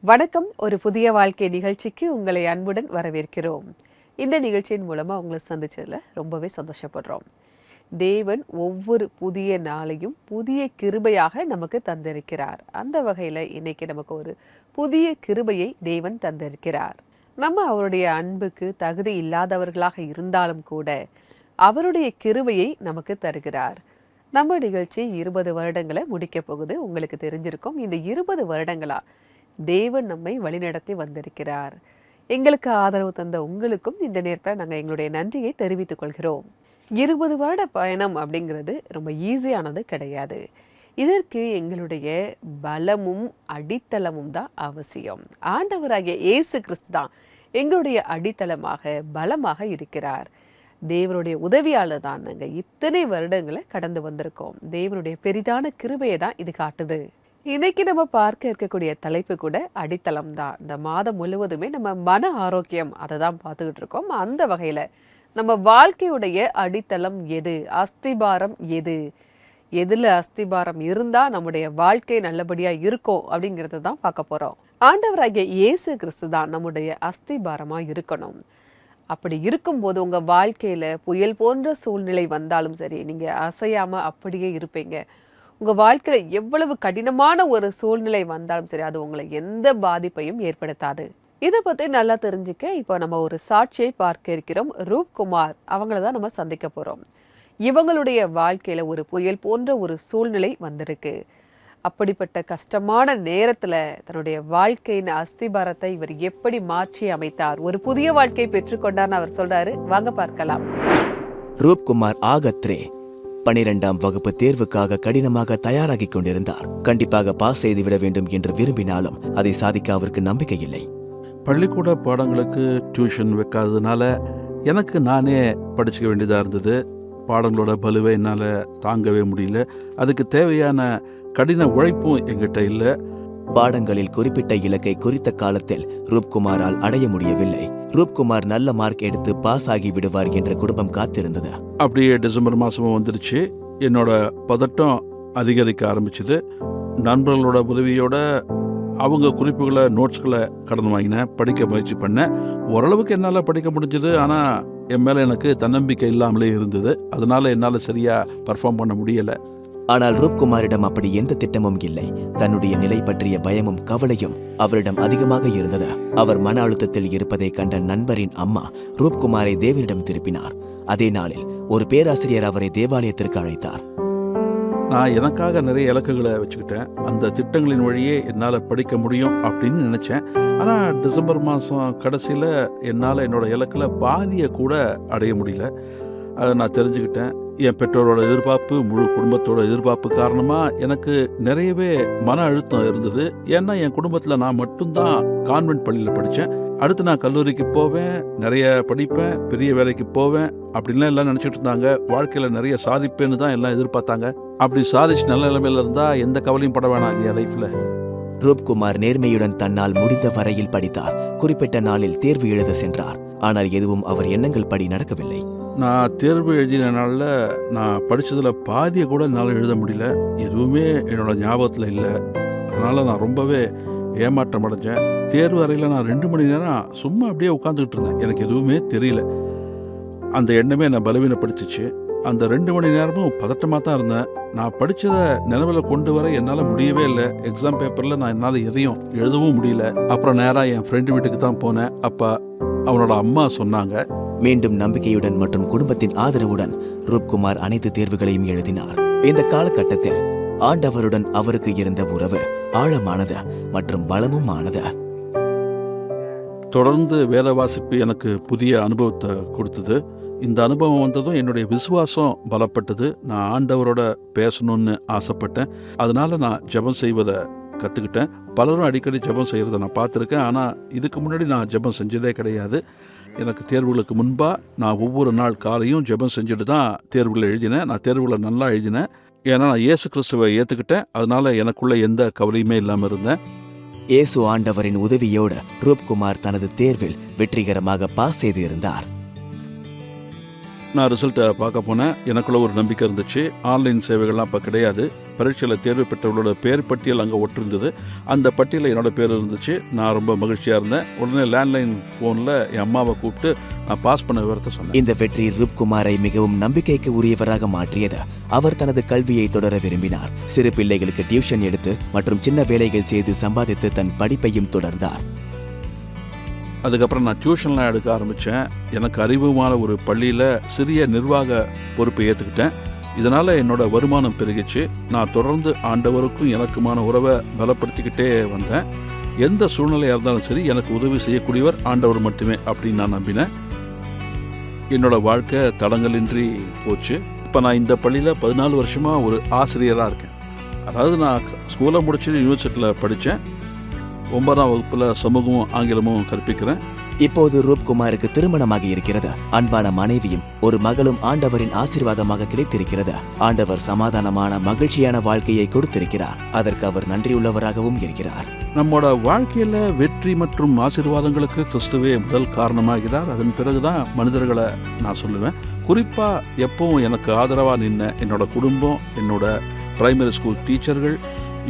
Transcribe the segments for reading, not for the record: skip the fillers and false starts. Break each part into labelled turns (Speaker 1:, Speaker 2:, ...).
Speaker 1: வணக்கம். ஒரு புதிய வாழ்க்கை நிகழ்ச்சிக்கு உங்களை அன்புடன் வரவேற்கிறோம். இந்த நிகழ்ச்சியின் மூலமாக உங்களை சந்திச்சதில் ரொம்பவே சந்தோஷப்படுறோம். தேவன் ஒவ்வொரு புதிய நாளையும் புதிய கிருபையாக நமக்கு தந்திருக்கிறார். அந்த வகையில் இன்னைக்கு நமக்கு ஒரு புதிய கிருபையை தேவன் தந்திருக்கிறார். நம்ம அவருடைய அன்புக்கு தகுதி இல்லாதவர்களாக இருந்தாலும் கூட அவருடைய கிருபையை நமக்கு தருகிறார். நம்ம நிகழ்ச்சி 20 வருடங்களை முடிக்க போகுது. உங்களுக்கு தெரிஞ்சிருக்கும், இந்த 20 வருடங்களா தேவன் நம்மை வழிநடத்தி வந்திருக்கிறார். எங்களுக்கு ஆதரவு தந்த உங்களுக்கும் இந்த நேரத்தில் நாங்கள் எங்களுடைய நன்றியை தெரிவித்துக் கொள்கிறோம். 20 வருட பயணம் அப்படிங்கிறது ரொம்ப ஈஸியானது கிடையாது. இதற்கு எங்களுடைய பலமும் அடித்தளமும் தான் அவசியம். ஆண்டவராகிய இயேசு கிறிஸ்து தான் எங்களுடைய அடித்தளமாக பலமாக இருக்கிறார். தேவனுடைய உதவியால் தான் நாங்கள் இத்தனை வருடங்களை கடந்து வந்திருக்கோம். தேவனுடைய பெரிதான கிருபையை தான் இது காட்டுது. இன்னைக்கு நம்ம பார்க்க இருக்கக்கூடிய தலைப்பு கூட அடித்தளம் தான். இந்த மாதம் முழுவதுமே நம்ம மன ஆரோக்கியம் அதை தான் பார்த்துக்கிட்டு இருக்கோம். அந்த வகையில் நம்ம வாழ்க்கையுடைய அடித்தளம் எது, அஸ்திபாரம் எது, எதில் அஸ்திபாரம் இருந்தால் நம்முடைய வாழ்க்கை நல்லபடியாக இருக்கும் அப்படிங்கிறத தான் பார்க்க போகிறோம். ஆண்டவராகிய இயேசு கிறிஸ்து தான் நம்முடைய அஸ்திபாரமாக இருக்கணும். அப்படி இருக்கும்போது உங்கள் வாழ்க்கையில் புயல் போன்ற சூழ்நிலை வந்தாலும் சரி, நீங்கள் அசையாமல் அப்படியே இருப்பீங்க. உங்கள் வாழ்க்கையில் எவ்வளவு கடினமான ஒரு சூழ்நிலை வந்தாலும் சரி, அது உங்களை எந்த பாதிப்பையும் ஏற்படுத்தாது. இதை பற்றி நல்லா தெரிஞ்சுக்க இப்போ நம்ம ஒரு சாட்சியை பார்க்க இருக்கிறோம். ரூப்குமார் அவங்கள தான் நம்ம சந்திக்க போகிறோம். இவங்களுடைய வாழ்க்கையில் ஒரு புயல் போன்ற ஒரு சூழ்நிலை வந்திருக்கு. அப்படிப்பட்ட கஷ்டமான நேரத்தில் தன்னுடைய வாழ்க்கையின் அஸ்திபாரத்தை இவர் எப்படி மாற்றி அமைத்தார், ஒரு புதிய வாழ்க்கையை பெற்றுக்கொண்டார்னு அவர் சொல்றாரு. வாங்க பார்க்கலாம்.
Speaker 2: ரூப்குமார் ஆகத்ரே 12ஆம் வகுப்பு தேர்வுக்காக கடினமாக தயாராகிக் கொண்டிருந்தார். கண்டிப்பாக பாஸ் செய்துவிட வேண்டும் என்று விரும்பினாலும் அதை சாதிக்க அவருக்கு நம்பிக்கை இல்லை.
Speaker 3: பள்ளிக்கூட பாடங்களுக்கு டியூஷன் வைக்காததுனால எனக்கு நானே படிச்சுக்க வேண்டியதாக இருந்தது. பாடங்களோட பலுவை என்னால் தாங்கவே முடியல. அதுக்கு தேவையான கடின உழைப்பும் எங்கிட்ட இல்லை.
Speaker 2: பாடங்களில் குறிப்பிட்ட இலக்கை குறித்த காலத்தில் ரூப்குமாரால் அடைய முடியவில்லை. ரூப்குமார் நல்ல மார்க் எடுத்து பாஸ் ஆகி விடுவார் என்ற குடும்பம் காத்திருந்தது.
Speaker 3: அப்படியே டிசம்பர் மாதமும் வந்துடுச்சு. என்னோட பதட்டம் அதிகரிக்க ஆரம்பிச்சுது. நண்பர்களோட உதவியோட அவங்க குறிப்புகளை, நோட்ஸ்களை கடன் வாங்கினேன், படிக்க முயற்சி பண்ணேன். ஓரளவுக்கு என்னால் படிக்க முடிஞ்சது. ஆனால் என் மேலே எனக்கு தன்னம்பிக்கை இல்லாமலே இருந்தது. அதனால என்னால் சரியாக பர்ஃபார்ம் பண்ண முடியலை.
Speaker 2: ஆனால் ரூப்குமாரிடம் அப்படி எந்த திட்டமும் இல்லை. தன்னுடைய நிலை பற்றிய பயமும் கவலையும் அவரிடம் அதிகமாக இருந்தது. அவர் மன அழுத்தத்தில் இருப்பதை கண்ட நண்பரின் அம்மா ரூப்குமாரை தேவனிடம் திருப்பினார். அதே நாளில் ஒரு பேராசிரியர் அவரை தேவாலயத்திற்கு அழைத்தார்.
Speaker 3: நான் எனக்காக நிறைய இலக்குகளை வச்சுக்கிட்டேன். அந்த திட்டங்களின் வழியே என்னால் படிக்க முடியும் அப்படின்னு நினச்சேன். ஆனால் டிசம்பர் மாதம் கடைசியில் என்னால் என்னோட இலக்கில் பாதியை கூட அடைய முடியல. அதை நான் தெரிஞ்சுக்கிட்டேன். என் பெற்றோரோட எதிர்பார்ப்பு, முழு குடும்பத்தோட எதிர்பார்ப்பு காரணமாக எனக்கு நிறையவே மன அழுத்தம் இருந்தது. ஏன்னா என் குடும்பத்தில் நான் மட்டும்தான் கான்வென்ட் பள்ளியில் படித்தேன். அடுத்து நான் கல்லூரிக்கு போவேன், நிறைய படிப்பேன், பெரிய வேலைக்கு போவேன் அப்படின்லாம் எல்லாம் நினச்சிட்டு இருந்தாங்க. வாழ்க்கையில் நிறைய சாதிப்பேன்னு தான் எல்லாம் எதிர்பார்த்தாங்க. அப்படி சாதிச்சு நல்ல நிலைமையில் இருந்தால் எந்த கவலையும் பட வேணாம் இல்லையா லைஃப்பில்.
Speaker 2: ரூப்குமார் நேர்மையுடன் தன்னால் முடிந்த வரையில் படித்தார். குறிப்பிட்ட நாளில் தேர்வு எழுத சென்றார். ஆனால் எதுவும் அவர் எண்ணங்கள் படி நடக்கவில்லை.
Speaker 3: நான் தேர்வு எழுதின நாளில் நான் படித்ததில் பாதியை கூட என்னால் எழுத முடியல. எதுவுமே என்னோட ஞாபகத்தில் இல்லை. அதனால் நான் ரொம்பவே ஏமாற்றம் அடைஞ்சேன். தேர்வு அறையில் நான் 2 மணி நேரம் சும்மா அப்படியே உட்காந்துக்கிட்டு இருந்தேன். எனக்கு எதுவுமே தெரியல. அந்த எண்ணமே என்னை பலவீனப்படுத்திச்சு. அந்த 2 மணி நேரமும் பதட்டமாக தான் இருந்தேன். நான் படித்ததை நினைவில் கொண்டு வர என்னால் முடியவே இல்லை. எக்ஸாம் பேப்பரில் நான் என்னால் எதையும் எழுதவும் முடியல. அப்புறம் நேராக என் ஃப்ரெண்டு வீட்டுக்கு தான் போனேன். அப்போ அவனோட அம்மா சொன்னாங்க.
Speaker 2: மீண்டும் நம்பிக்கையுடன் மற்றும் குடும்பத்தின் ஆதரவுடன் ரூப்குமார் அனைத்து தேர்வுகளையும் எழுதினார். இந்த காலகட்டத்தில் ஆண்டவருடன் அவருக்கு இருந்த உறவு ஆழமானது மற்றும் பலமும் ஆனது.
Speaker 3: தொடர்ந்து வேத வாசிப்பு எனக்கு புதிய அனுபவத்தை கொடுத்தது. இந்த அனுபவம் வந்ததும் என்னுடைய விசுவாசம் பலப்பட்டது. நான் ஆண்டவரோட பேசணும்னு ஆசைப்பட்டேன். அதனால நான் ஜெபம் செய்வதை கற்றுக்கிட்டேன். பலரும் அடிக்கடி ஜெபம் செய்கிறத நான் பார்த்துருக்கேன். ஆனால் இதுக்கு முன்னாடி நான் ஜெபம் செஞ்சதே கிடையாது. எனக்கு தேர்வுகளுக்கு முன்பாக நான் ஒவ்வொரு நாள் காலையும் ஜெபம் செஞ்சுட்டு தான் தேர்வுகளை எழுதினேன். நான் தேர்வுகளை நல்லா எழுதினேன். ஏன்னா நான் இயேசு கிறிஸ்துவை ஏற்றுக்கிட்டேன். அதனால எனக்குள்ள எந்த கவலையுமே இல்லாமல் இருந்தேன்.
Speaker 2: இயேசு ஆண்டவரின் உதவியோடு ரூப்குமார் தனது தேர்வில் வெற்றிகரமாக பாஸ் செய்து இருந்தார்.
Speaker 3: நான் ரிசல்ட்டை பார்க்க போனேன். எனக்குள்ள ஒரு நம்பிக்கை இருந்துச்சு. ஆன்லைன் சேவைகள்லாம் அப்போ கிடையாது. பரீட்சையில் தேர்வு பெற்றவர்களோட பேர் பட்டியல் அங்கே ஒட்டிருந்தது. அந்த பட்டியலில் என்னோட பேர் இருந்துச்சு. நான் ரொம்ப மகிழ்ச்சியாக இருந்தேன். உடனே லேண்ட்லைன் ஃபோனில் என் அம்மாவை கூப்பிட்டு நான் பாஸ் பண்ண விவரத்தை சொன்னேன்.
Speaker 2: இந்த வெற்றி ரூப்குமாரை மிகவும் நம்பிக்கைக்கு உரியவராக மாற்றியது. அவர் தனது கல்வியை தொடர விரும்பினார். சிறு பிள்ளைகளுக்கு டியூஷன் எடுத்து மற்றும் சின்ன வேலைகள் செய்து சம்பாதித்து தன் படிப்பையும் தொடர்ந்தார்.
Speaker 3: அதுக்கப்புறம் நான் டியூஷன்லாம் எடுக்க ஆரம்பித்தேன். எனக்கு அறிவுமான ஒரு பள்ளியில் சிறிய நிர்வாக பொறுப்பை ஏற்றுக்கிட்டேன். இதனால் என்னோட வருமானம் பெருகிச்சு. நான் தொடர்ந்து ஆண்டவருக்கும் எனக்குமான உறவை பலப்படுத்திக்கிட்டே வந்தேன். எந்த சூழ்நிலையாக இருந்தாலும் சரி, எனக்கு உதவி செய்யக்கூடியவர் ஆண்டவர் மட்டுமே அப்படின்னு நான் நம்பினேன். என்னோட வாழ்க்கை தடங்கலின்றி போச்சு. இப்போ நான் இந்த பள்ளியில் 14 வருஷமாக ஒரு ஆசிரியராக இருக்கேன். அதாவது நான் ஸ்கூலை முடிச்சுட்டு யூனிவர்சிட்டியில் படித்தேன். 9ஆம் வகுப்பில் சமூகமும் ஆங்கிலமும் கற்பிக்கிறேன்.
Speaker 2: இப்போது ரூப்குமாருக்கு திருமணமாகி இருக்கிறது. அன்பான மனைவியும் ஒரு மகளும் ஆண்டவரின் ஆசீர்வாதமாக கிடைத்திருக்கிறது. ஆண்டவர் சமாதானமான மகிழ்ச்சியான வாழ்க்கையை கொடுத்திருக்கிறார். அதற்கு அவர் நன்றியுள்ளவராகவும் இருக்கிறார்.
Speaker 3: நம்மோட வாழ்க்கையில வெற்றி மற்றும் ஆசீர்வாதங்களுக்கு கிறிஸ்துவே முதல் காரணமாகிறார். அதன் பிறகுதான் மனிதர்களை நான் சொல்லுவேன். குறிப்பா எப்பவும் எனக்கு ஆதரவா நின்ன என்னோட குடும்பம், என்னோட பிரைமரி ஸ்கூல் டீச்சர்கள்,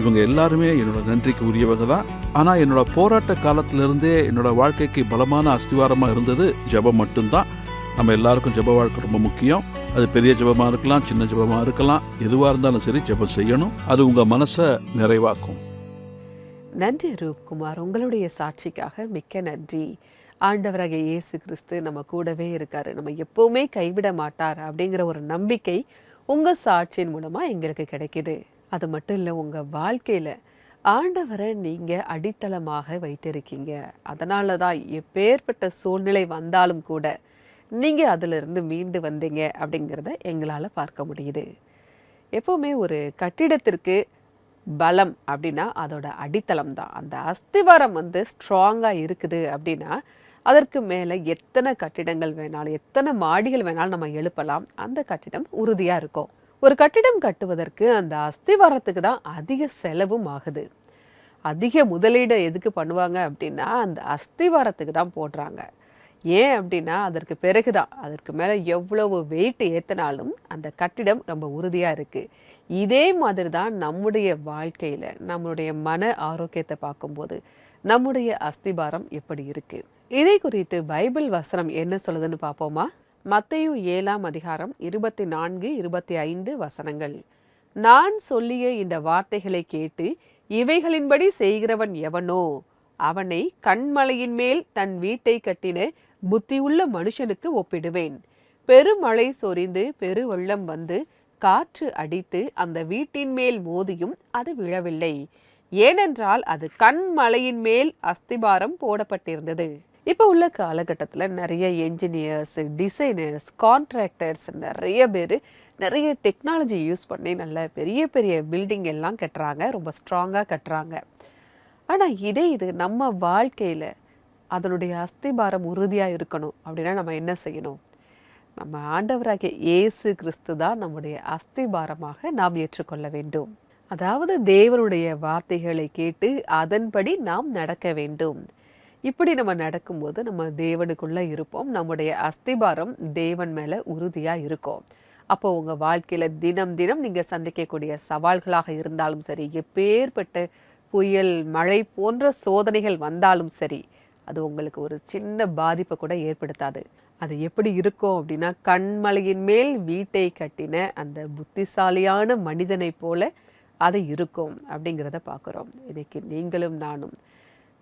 Speaker 3: இவங்க எல்லாருமே என்னோட நன்றிக்கு உரியவங்க தான். ஆனால் என்னோட போராட்ட காலத்திலிருந்தே என்னோட வாழ்க்கைக்கு பலமான அஸ்திவாரமாக இருந்தது ஜெபம் மட்டும்தான். நம்ம எல்லாருக்கும் ஜெப வாழ்க்கை ரொம்ப முக்கியம். அது பெரிய ஜெபமாக இருக்கலாம், சின்ன ஜெபமாக இருக்கலாம். எதுவாக இருந்தாலும் சரி ஜெபம் செய்யணும். அது உங்கள் மனசை நிறைவாக்கும்.
Speaker 1: நன்றி ரூப்குமார், உங்களுடைய சாட்சிக்காக மிக்க நன்றி. ஆண்டவராகிய இயேசு கிறிஸ்து நம்ம கூடவே இருக்காரு, நம்ம எப்பவுமே கைவிட மாட்டார் அப்படிங்கிற ஒரு நம்பிக்கை உங்கள் சாட்சியின் மூலமாக எங்களுக்கு கிடைக்குது. அது மட்டும் இல்லை, உங்கள் வாழ்க்கையில் ஆண்டவரை நீங்கள் அடித்தளமாக வைத்திருக்கீங்க. அதனால தான் எப்பேற்பட்ட சூழ்நிலை வந்தாலும் கூட நீங்கள் அதிலிருந்து மீண்டு வந்தீங்க அப்படிங்கிறத எங்களால் பார்க்க முடியுது. எப்போவுமே ஒரு கட்டிடத்திற்கு பலம் அப்படின்னா அதோட அடித்தளம் தான். அந்த அஸ்திவாரம் ஸ்ட்ராங்காக இருக்குது அப்படின்னா அதற்கு மேலே எத்தனை கட்டிடங்கள் வேணாலும், எத்தனை மாடிகள் வேணாலும் நம்ம எழுப்பலாம், அந்த கட்டிடம் உறுதியாக இருக்கும். ஒரு கட்டிடம் கட்டுவதற்கு அந்த அஸ்திவாரத்துக்கு தான் அதிக செலவும் ஆகுது. அதிக முதலீடு எதுக்கு பண்ணுவாங்க அப்படின்னா அந்த அஸ்திவாரத்துக்கு தான் போடுறாங்க. ஏன் அப்படின்னா அதற்கு பிறகுதான், அதற்கு மேலே எவ்வளவு வெயிட் ஏற்றினாலும் அந்த கட்டிடம் ரொம்ப உறுதியாக இருக்குது. இதே மாதிரி தான் நம்முடைய வாழ்க்கையில் நம்மளுடைய மன ஆரோக்கியத்தை பார்க்கும்போது நம்முடைய அஸ்திபாரம் எப்படி இருக்குது. இதை குறித்து பைபிள் வசனம் என்ன சொல்லுதுன்னு பார்ப்போமா? மத்தேயு 7ஆம் அதிகாரம் 24, 25 வசனங்கள். நான் சொல்லிய இந்த வார்த்தைகளை கேட்டு இவைகளின்படி செய்கிறவன் எவனோ அவனை கண்மலையின் மேல் தன் வீட்டை கட்டின புத்தியுள்ள மனுஷனுக்கு ஒப்பிடுவேன். பெருமழை சொரிந்து பெருவெள்ளம் வந்து காற்று அடித்து அந்த வீட்டின் மேல் மோதியும் அது விழவில்லை. ஏனென்றால் அது கண்மலையின் மேல் அஸ்திபாரம் போடப்பட்டிருந்தது. இப்போ உள்ள காலகட்டத்தில் நிறைய என்ஜினியர்ஸ், டிசைனர்ஸ், கான்ட்ராக்டர்ஸ் நிறைய பேர் நிறைய டெக்னாலஜி யூஸ் பண்ணி நல்ல பெரிய பெரிய பில்டிங் எல்லாம் கட்டுறாங்க, ரொம்ப ஸ்ட்ராங்காக கட்டுறாங்க. ஆனால் இது நம்ம வாழ்க்கையில் அதனுடைய அஸ்திபாரம் உறுதியாக இருக்கணும் அப்படின்னா நம்ம என்ன செய்யணும்? நம்ம ஆண்டவராகிய இயேசு கிறிஸ்து தான் நம்முடைய அஸ்திபாரமாக நாம் ஏற்றுக்கொள்ள வேண்டும். அதாவது தேவனுடைய வார்த்தைகளை கேட்டு அதன்படி நாம் நடக்க வேண்டும். இப்படி நம்ம நடக்கும்போது நம்ம தேவனுக்குள்ளே இருப்போம். நம்முடைய அஸ்திபாரம் தேவன் மேலே உறுதியாக இருக்கும். அப்போ உங்கள் வாழ்க்கையில் தினம் தினம் நீங்கள் சந்திக்கக்கூடிய சவால்களாக இருந்தாலும் சரி, எப்பேற்பட்ட புயல், மழை போன்ற சோதனைகள் வந்தாலும் சரி, அது உங்களுக்கு ஒரு சின்ன பாதிப்பை கூட ஏற்படுத்தாது. அது எப்படி இருக்கும் அப்படின்னா கண்மலையின் மேல் வீட்டை கட்டின அந்த புத்திசாலியான மனிதனை போல அது இருக்கும் அப்படிங்கிறத பார்க்குறோம். இன்னைக்கு நீங்களும் நானும்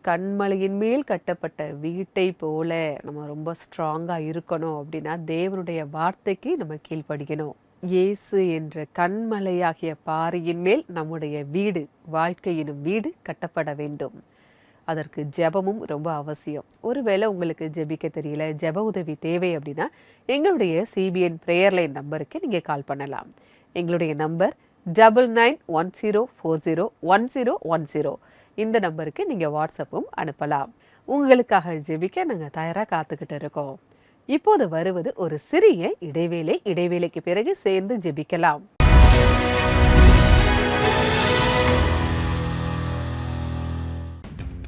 Speaker 1: கண்மலையின் மேல் கட்டப்பட்ட வீட்டை போல நம்ம ரொம்ப ஸ்ட்ராங்காக இருக்கணும் அப்படின்னா தேவனுடைய வார்த்தைக்கு நம்ம கீழ்ப்படிக்கணும். இயேசு என்ற கண்மலையாகிய பாறையின் மேல் நம்முடைய வீடு, வாழ்க்கையினும் வீடு கட்டப்பட வேண்டும். அதற்கு ஜெபமும் ரொம்ப அவசியம். ஒருவேளை உங்களுக்கு ஜெபிக்க தெரியல, ஜெப உதவி தேவை அப்படின்னா எங்களுடைய CBN ப்ரேயர் லைன் நம்பருக்கு நீங்கள் கால் பண்ணலாம். எங்களுடைய நம்பர் 9910401010. இந்த நம்பருக்கு நீங்கள் வாட்ஸ்அப்பும் அனுப்பலாம். உங்களுக்காக ஜெபிக்க நாங்கள் தயாராக காத்துக்கிட்டு இருக்கோம். இப்போது வருவது ஒரு சிறிய இடைவேளை. இடைவேளைக்கு பிறகு சேர்ந்து ஜெபிக்கலாம்.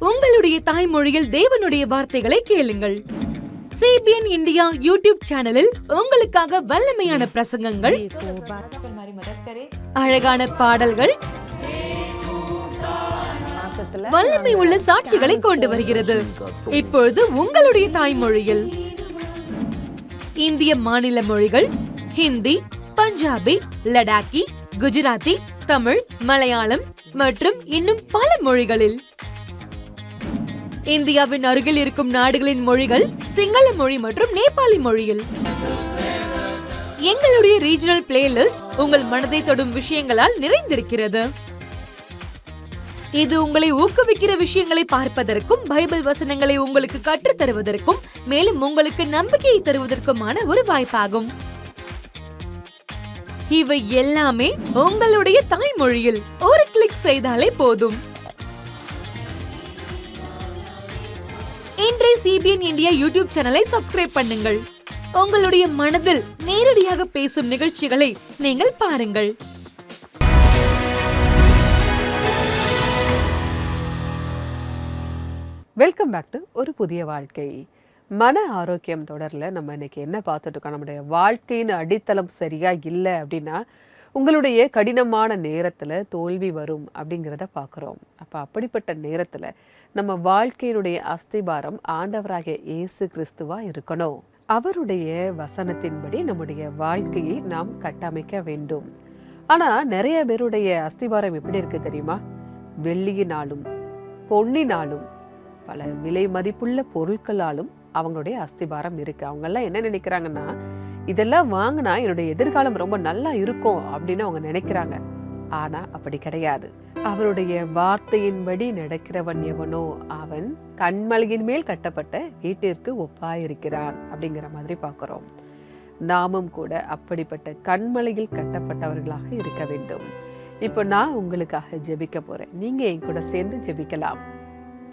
Speaker 4: உங்களுடைய தாய்மொழியில் தேவனுடைய வார்த்தைகளை கேளுங்கள். சிபிஎன் இந்தியா யூடியூப் சேனலில் உங்களுக்காக வல்லமையான பிரசங்கங்கள், அழகான பாடல்கள், வல்லமை உள்ள சாட்சிகளை கொண்டு வருகிறது. இப்பொழுது உங்களுடைய தாய்மொழியில் இந்திய மாநில மொழிகள் ஹிந்தி, பஞ்சாபி, லடாக்கி, குஜராத்தி, தமிழ், மலையாளம் மற்றும் இன்னும் பல மொழிகளில். இந்தியாவின் அருகில் இருக்கும் நாடுகளின் மொழிகள் சிங்கள மொழி மற்றும் நேபாளி மொழியில். எங்களுடைய ரீஜனல் பிளேலிஸ்ட் உங்கள் மனதை தொடும் விஷயங்களால் நிறைந்திருக்கிறது. இது உங்களை ஊக்குவிக்கிற விஷயங்களை பார்ப்பதற்கும், பைபிள் வசனங்களை உங்களுக்கு கற்றுத் தருவதற்கும், மேலும் உங்களுக்கு நம்பிக்கையை தருவதற்குமான ஒரு வாய்ப்பாகும். இவை எல்லாமே உங்களுடைய தாய்மொழியில் ஒரு கிளிக் செய்தாலே போதும். இன்றைய சிபிஎன் இந்தியா யூடியூப் சேனலை சப்ஸ்கிரைப் பண்ணுங்கள். உங்களுடைய மனதில் நேரடியாக பேசும் நிகழ்ச்சிகளை நீங்கள் பாருங்கள்.
Speaker 1: வெல்கம் பேக் டு ஒரு புதிய வாழ்க்கை. மன ஆரோக்கியம் தொடரில் நம்ம இன்னைக்கு என்ன பார்த்துட்டு இருக்கோம்? நம்முடைய வாழ்க்கையின் அடித்தளம் சரியா இல்லை அப்படின்னா உங்களுடைய கடினமான நேரத்தில் தோல்வி வரும் அப்படிங்கிறத பார்க்குறோம். அப்போ அப்படிப்பட்ட நேரத்தில் நம்ம வாழ்க்கையினுடைய அஸ்திபாரம் ஆண்டவராகிய இயேசு கிறிஸ்துவா இருக்கணும். அவருடைய வசனத்தின்படி நம்முடைய வாழ்க்கையை நாம் கட்டமைக்க வேண்டும். ஆனால் நிறைய பேருடைய அஸ்திபாரம் எப்படி இருக்கு தெரியுமா? வெள்ளியினாலும் பொன்னினாலும் பல விலை மதிப்புள்ள பொருட்களாலும் அவங்களுடைய அஸ்திபாரம் இருக்கு. அவங்கெல்லாம் என்ன நினைக்கிறாங்கன்னா, இதெல்லாம் வாங்கினா என்னுடைய எதிர்காலம் ரொம்ப நல்லா இருக்கும் அப்படின்னு அவங்க நினைக்கிறாங்க. ஆனா அப்படி கிடையாது. அவருடைய வார்த்தையின்படி நடக்கிறவன் எவனோ அவன் கண்மலையின் மேல் கட்டப்பட்ட வீட்டிற்கு ஒப்பாயிருக்கிறான் அப்படிங்கிற மாதிரி பார்க்கிறோம். நாமும் கூட அப்படிப்பட்ட கண்மலையில் கட்டப்பட்டவர்களாக இருக்க வேண்டும். இப்போ நான் உங்களுக்காக ஜெபிக்க போறேன். நீங்க என் கூட சேர்ந்து ஜெபிக்கலாம்.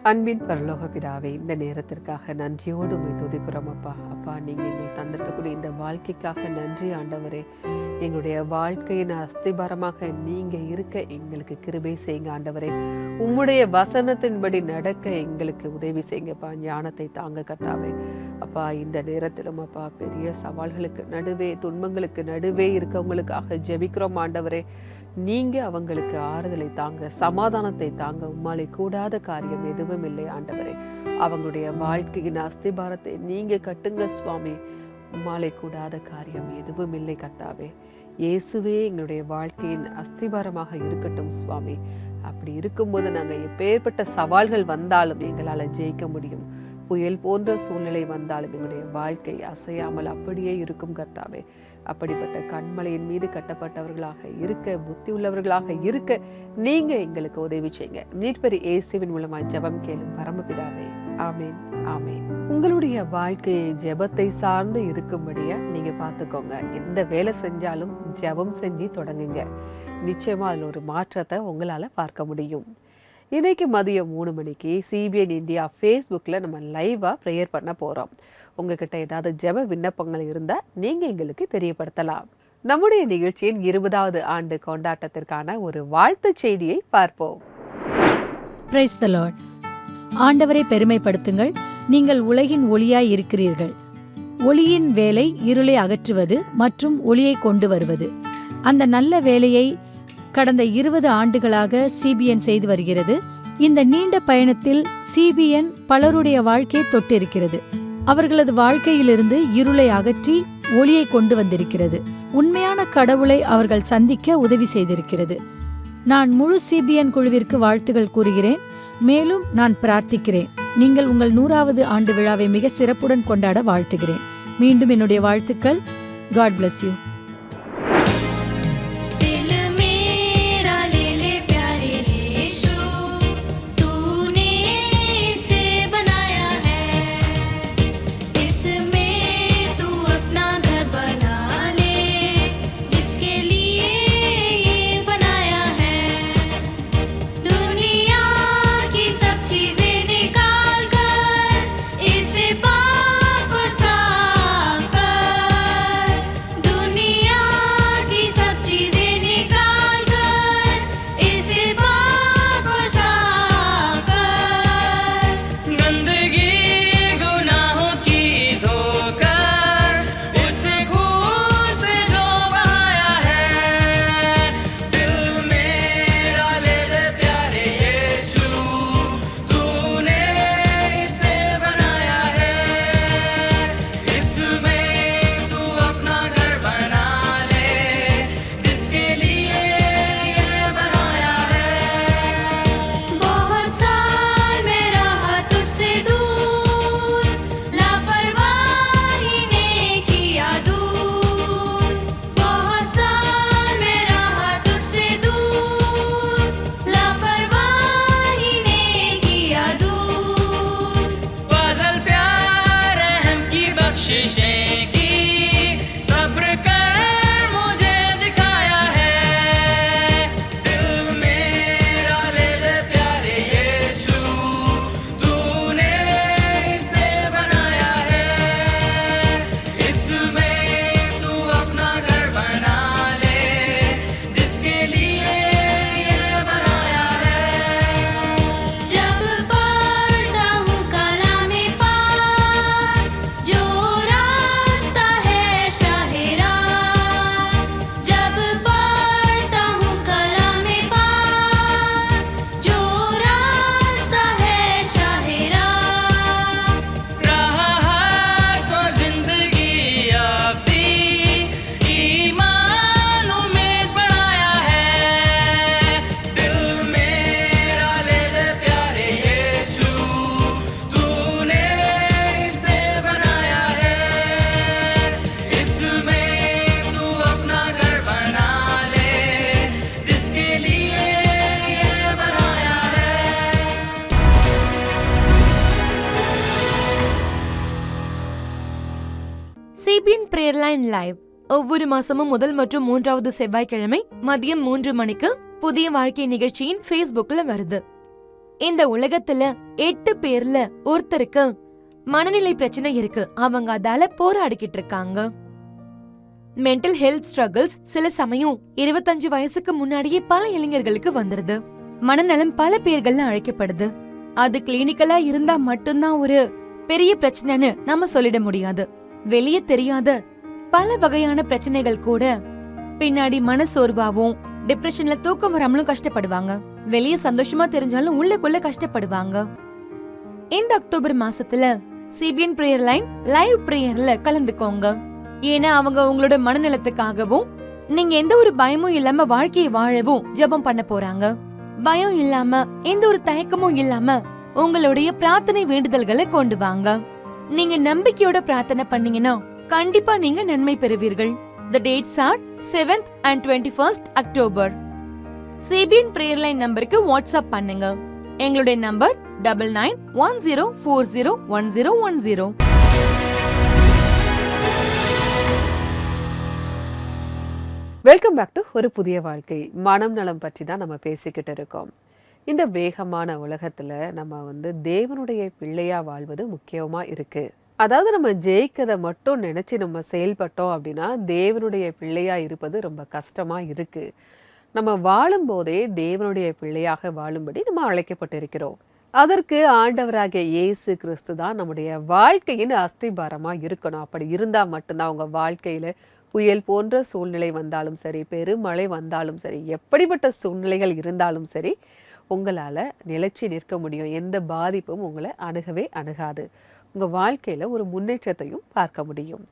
Speaker 1: அன்பின் பரலோக பிதாவே, இந்த நேரத்திற்காக நன்றியோடு உம்மை துதிக்கிறோம் அப்பா. அப்பா, நீங்கள் எங்களுக்கு தந்திருக்கக்கூடிய இந்த வாழ்க்கைக்காக நன்றி ஆண்டவரே. எங்களுடைய வாழ்க்கையின் அஸ்திபாரமாக நீங்கள் இருக்க எங்களுக்கு கிருபை செய்யுங்க ஆண்டவரே. உம்முடைய வசனத்தின்படி நடக்க எங்களுக்கு உதவி செய்யுங்கப்பா. ஞானத்தை தாங்க கர்த்தாவே. அப்பா, இந்த நேரத்திலும் அப்பா பெரிய சவால்களுக்கு நடுவே, துன்பங்களுக்கு நடுவே இருக்கவங்களுக்காக ஜெபிக்கிறோம் ஆண்டவரே. நீங்க அவங்களுக்கு ஆறுதலை தாங்க, சமாதானத்தை தாங்க. உம்மாலே கூடாத காரியம் எதுவும் இல்லை ஆண்டவரே. அவங்களுடைய வாழ்க்கையின் அஸ்திபாரத்தை நீங்க கட்டுங்க சுவாமி. உம்மாலே கூடாத காரியம் எதுவும் இல்லை கர்த்தாவே. இயேசுவே எங்களுடைய வாழ்க்கையின் அஸ்திபாரமாக இருக்கட்டும் சுவாமி. அப்படி இருக்கும்போது நாங்கள் எப்பேற்பட்ட சவால்கள் வந்தாலும் எங்களால் ஜெயிக்க முடியும். புயல் போன்ற சூழ்நிலை வந்தாலும் எங்களுடைய வாழ்க்கை அசையாமல் அப்படியே இருக்கும் கர்த்தாவே. அப்படிப்பட்ட கண்மலையின் மீது கட்டப்பட்டவர்களாக இருக்க, புத்தி உள்ளவர்களாக இருக்க நீங்க எங்களுக்கு உதவி செய்யுங்க. மீட்பர் இயேசுவின் மூலமா ஜெபம் கேளும் பரமபிதாவே. ஆமேன், ஆமேன். உங்களுடைய வாழ்க்கையை ஜெபத்தை சார்ந்து இருக்கும்படியா நீங்க பார்த்துக்கோங்க. எந்த வேலை செஞ்சாலும் ஜெபம் செஞ்சு தொடங்குங்க. நிச்சயமா அதுல ஒரு மாற்றத்தை உங்களால பார்க்க முடியும். இன்னைக்கு மதியம் 3 மணிக்கு சிபிஎன் இந்தியா ஃபேஸ்புக்கில் நம்ம லைவாக ப்ரேயர் பண்ண போகிறோம். உங்ககிட்ட ஏதாவது ஜெப விண்ணப்பங்கள் இருந்தால் நீங்கள் எங்களுக்கு தெரியப்படுத்தலாம். நம்முடைய நிகழ்ச்சியின் 20வது ஆண்டு கொண்டாட்டத்திற்கான ஒரு வாழ்த்து செய்தியை பார்ப்போம்.
Speaker 5: Praise the Lord. ஆண்டவரை பெருமைப்படுத்துங்கள். நீங்கள் உலகின் ஒளியாய் இருக்கிறீர்கள். ஒளியின் வேலை இருளை அகற்றுவது மற்றும் ஒளியை கொண்டு வருவது. அந்த நல்ல வேலையை கடந்த 20 ஆண்டுகளாக சிபிஎன் செய்து வருகிறது. இந்த நீண்ட பயணத்தில் சிபிஎன் பலருடைய வாழ்க்கையை தொட்டிருக்கிறது. அவர்களது வாழ்க்கையிலிருந்து இருளை அகற்றி ஒளியை கொண்டு வந்திருக்கிறது. உண்மையான கடவுளை அவர்கள் சந்திக்க உதவி செய்திருக்கிறது. நான் முழு சிபிஎன் குழுவிற்கு வாழ்த்துகள் கூறுகிறேன். மேலும் நான் பிரார்த்திக்கிறேன். நீங்கள் உங்கள் 100வது ஆண்டு விழாவை மிக சிறப்புடன் கொண்டாட வாழ்த்துகிறேன். மீண்டும் என்னுடைய வாழ்த்துக்கள். God bless you.
Speaker 6: दुनिया बख्शिशें की सब्र कर मुझे दिखाया है। दिल मेरा ले ले प्यारे यीशु, तूने इसे बनाया है। इसमें तू अपना घर बना ले, जिसके लिए ये बनाया है।
Speaker 7: जब पढ़ता हूँ कलामे पाक, जो रास्ता है शाहिरात। जब पढ़ता हूँ कलामे पाक, जो रास्ता है शाहिरात।
Speaker 6: रहा है तो जिंदगी अपनी ईमान उम्मीद बढ़ाया है। दिल मेरा ले ले प्यारे यीशु, तूने इसे बनाया है। इसमें तू अपना घर बना ले, जिसके लिए ये बनाया है।
Speaker 4: சிபிஎன் பிரேயர் லைன் லைவ் ஒவ்வொரு மாசமும் முதல் மற்றும் மூன்றாவது செவ்வாய்க்கிழமை மதியம் 3 மணிக்கு புதிய வாழ்க்கை நிகழ்ச்சியின் Facebookல வருது. இந்த உலகத்துல 8 பேர்ல ஒருத்தருக்கு மனநிலை பிரச்சனை இருக்கு. அவங்க அதால போராடிக்கிட்டு இருக்காங்க. மென்டல் ஹெல்த் ஸ்ட்ரகிள்ஸ் சில சமயம் 25 வயசுக்கு முன்னாடியே பல இளைஞர்களுக்கு வந்துருது. மனநலம் பல பேர்கள்ல அழைக்கப்படுது. அது கிளினிக்கலா இருந்தா மட்டும்தான் ஒரு பெரிய பிரச்சனைன்னு நம்ம சொல்லிட முடியாது. வெளியே தெரியாத பல வகையான பிரச்சனைகள் கூட பின்னாடி மனசோர்வாவும் டிப்ரெஷன்ல தூக்கம் வராமலும் கஷ்டப்படுவாங்க. வெளியே சந்தோஷமா தெரிஞ்சாலும் உள்ளுக்குள்ள கஷ்டப்படுவாங்க. இந்த அக்டோபர் மாசத்துல சிபிஎன் பிரேயர் லைன் லைவ் பிரேயர்ல கலந்துக்கோங்க. ஏன்னா அவங்க உங்களோட மனநலத்துக்காகவும் நீங்க எந்த ஒரு பயமும் இல்லாம வாழ்க்கையை வாழவும் ஜெபம் பண்ண போறாங்க. பயம் இல்லாம எந்த ஒரு தயக்கமும் இல்லாம உங்களுடைய பிரார்த்தனை வேண்டுதல்களை கொண்டு வாங்க. நீங்க நம்பிக்கையோட பிரார்த்தனை பண்ணீங்கன்னா கண்டிப்பா நீங்க நன்மை பெறுவீர்கள். The dates are 7th and 21st October. CBN prayer line நம்பருக்கு வாட்ஸ்அப் பண்ணுங்க. எங்களுடைய நம்பர் 9910401010.
Speaker 1: வெல்கம் பேக் டு ஒரு புதிய வாழ்க்கை. மனம் நலம் பற்றி தான் நம்ம பேசிக்கிட்டு இருக்கோம். இந்த வேகமான உலகத்துல நம்ம தேவனுடைய பிள்ளையா வாழ்வது முக்கியமா இருக்கு. அதாவது நம்ம ஜெயிக்கதை மட்டும் நினைச்சு நம்ம செயல்பட்டோம் அப்படின்னா தேவனுடைய பிள்ளையா இருப்பது ரொம்ப கஷ்டமா இருக்கு. நம்ம வாழும் போதே தேவனுடைய பிள்ளையாக வாழும்படி நம்ம அழைக்கப்பட்டிருக்கிறோம். அதற்கு ஆண்டவராகிய இயேசு கிறிஸ்து தான் நம்முடைய வாழ்க்கையின் அஸ்திபாரமா இருக்கணும். அப்படி இருந்தா மட்டும்தான் உங்க வாழ்க்கையில புயல் போன்ற சூழ்நிலை வந்தாலும் சரி, பெருமழை வந்தாலும் சரி, எப்படிப்பட்ட சூழ்நிலைகள் இருந்தாலும் சரி, உங்களால நிலைச்சி நிற்க முடியும். எந்த பாதிப்பும் உங்களை அணுகவே அணுகாது. உங்க வாழ்க்கையில ஒரு முன்னேற்றத்தையும் பார்க்க முடியும்.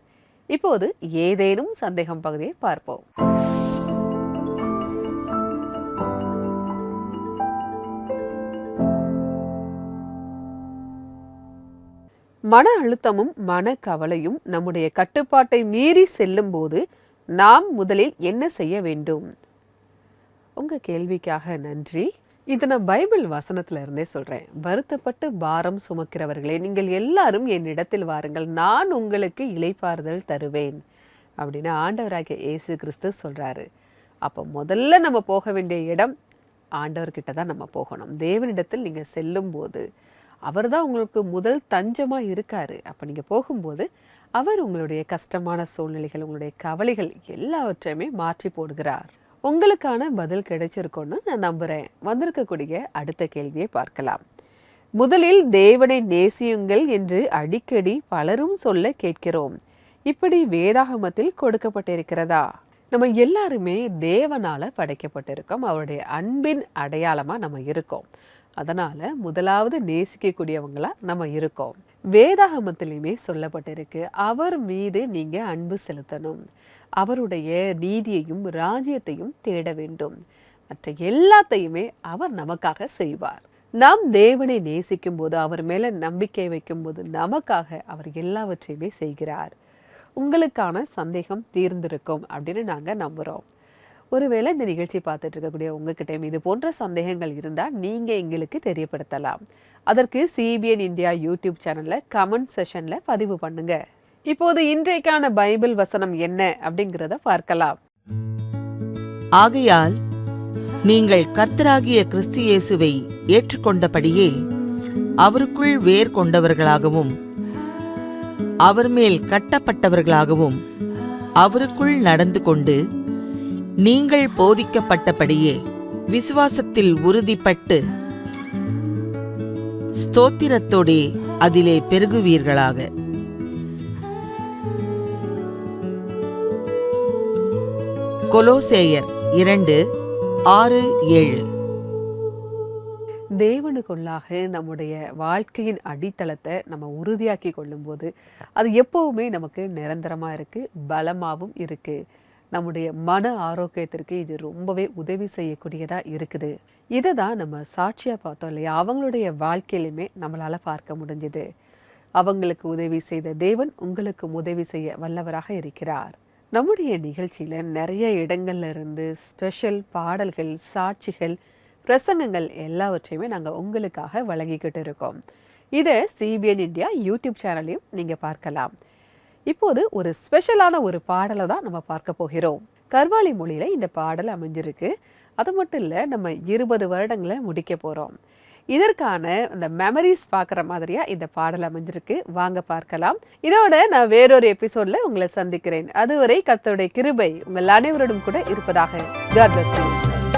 Speaker 1: இப்போது ஏதேனும் சந்தேகம் பகுதியை பார்ப்போம். மன அழுத்தமும் மனக்கவலையும் நம்முடைய கட்டுப்பாட்டை மீறி செல்லும் போது நாம் முதலில் என்ன செய்ய வேண்டும்? உங்க கேள்விக்காக நன்றி. இது நான் பைபிள் வசனத்துல இருந்தே சொல்றேன். வருத்தப்பட்டு பாரம் சுமக்கிறவர்களே, நீங்கள் எல்லாரும் என்னிடத்தில் வாருங்கள், நான் உங்களுக்கு இளைப்பாறுதல் தருவேன் அப்படின்னு ஆண்டவராகிய இயேசு கிறிஸ்து சொல்றாரு. அப்போ முதல்ல நம்ம போக வேண்டிய இடம் ஆண்டவர்கிட்ட தான் நம்ம போகணும். தேவனிடத்தில் நீங்க செல்லும் போது அவர் தான் உங்களுக்கு முதல் தஞ்சமா இருக்காரு. அப்ப நீங்க போகும்போது அவர் உங்களுடைய கஷ்டமான சூழ்நிலைகள், உங்களுடைய கவலைகள் எல்லாவற்றையுமே மாற்றி போடுகிறார். உங்களுக்கான பதில் கிடைச்சிருக்கும்னு நான் நம்புறேன். வந்திருக்கக்கூடிய அடுத்த கேள்வியை பார்க்கலாம். முதலில் தேவனை நேசியுங்கள் என்று அடிக்கடி பலரும் சொல்ல கேட்கிறோம். இப்படி வேதாகமத்தில் கொடுக்கப்பட்டிருக்கிறதா? நம்ம எல்லாருமே தேவனால படைக்கப்பட்டிருக்கோம். அவருடைய அன்பின் அடையாளமா நம்ம இருக்கோம். அதனால முதலாவது நேசிக்கக்கூடியவங்களா நம்ம இருக்கோம். வேதாகமத்திலுமே சொல்லப்பட்டிருக்கு, அவர் மீது நீங்க அன்பு செலுத்தணும், அவருடைய நீதியையும் ராஜ்யத்தையும் தேட வேண்டும், மற்ற எல்லாத்தையுமே அவர் நமக்காக செய்வார். நாம் தேவனை நேசிக்கும் போது, அவர் மேல நம்பிக்கை வைக்கும் போது நமக்காக அவர் எல்லாவற்றையுமே செய்கிறார். உங்களுக்கான சந்தேகம் தீர்ந்திருக்கும் அப்படின்னு நாங்க நம்புறோம். ஒருவேளை இந்த நிகழ்ச்சி பார்த்துட்டு இருக்கக்கூடிய உங்ககிட்ட இது போன்ற சந்தேகங்கள் இருந்தால் நீங்கள் எங்களுக்கு தெரியப்படுத்தலாம். அதற்கு சிபிஎன் இந்தியா யூடியூப் சேனலில் கமெண்ட் செஷனில் பதிவு பண்ணுங்க. இப்போது இன்றைக்கான பைபிள் வசனம் என்ன அப்படிங்கிறத பார்க்கலாம்.
Speaker 8: ஆகையால் நீங்கள் கர்த்தராகிய கிறிஸ்து இயேசுவை ஏற்றுக்கொண்டபடியே அவருக்குள் வேர் கொண்டவர்களாகவும் அவர் மேல் கட்டப்பட்டவர்களாகவும் அவருக்குள் நடந்து கொண்டு நீங்கள் போதிக்கப்பட்டபடியே விசுவாசத்தில் உறுதிப்பட்டு ஸ்தோத்திரத்தோடே அதிலே பெருகுவீர்களாக. கொலோசேயர் 2:6-7.
Speaker 1: தேவனுக்குள்ளாக நம்முடைய வாழ்க்கையின் அடித்தளத்தை நம்ம உறுதியாக்கி கொள்ளும்போது அது எப்பவுமே நமக்கு நிரந்தரமா இருக்கு, பலமாகவும் இருக்கு. நம்முடைய மன ஆரோக்கியத்திற்கு இது ரொம்பவே உதவி செய்யக்கூடியதா இருக்குது. இதை தான் நம்ம சாட்சியா பார்த்தோம் இல்லையா? அவங்களுடைய வாழ்க்கையிலுமே நம்மளால பார்க்க முடிஞ்சுது. அவங்களுக்கு உதவி செய்த தேவன் உங்களுக்கும் உதவி செய்ய வல்லவராக இருக்கிறார். நம்முடைய நிகழ்ச்சியில நிறைய இடங்கள்ல இருந்து ஸ்பெஷல் பாடல்கள், சாட்சிகள், பிரசங்கங்கள் எல்லாவற்றையுமே நாங்கள் உங்களுக்காக வழங்கிக்கிட்டு இருக்கோம். இதை CBN இந்தியா யூடியூப் சேனலையும் நீங்கள் பார்க்கலாம். இப்போது ஒரு ஸ்பெஷலான ஒரு பாடலை தான் நம்ம பார்க்க போகிறோம். கர்வாலி மொழியில் இந்த பாடல் அமைஞ்சிருக்கு. அது மட்டும் இல்லை, நம்ம 20 வருடங்களை முடிக்க போகிறோம். இதற்கான அந்த மெமரிஸ் பார்க்குற மாதிரியாக இந்த பாடல் அமைஞ்சிருக்கு. வாங்க பார்க்கலாம். இதோட நான் வேறொரு எபிசோடில் உங்களை சந்திக்கிறேன். அதுவரை கர்த்தருடைய கிருபை உங்கள் அனைவரோடும் கூட இருப்பதாக. God bless you.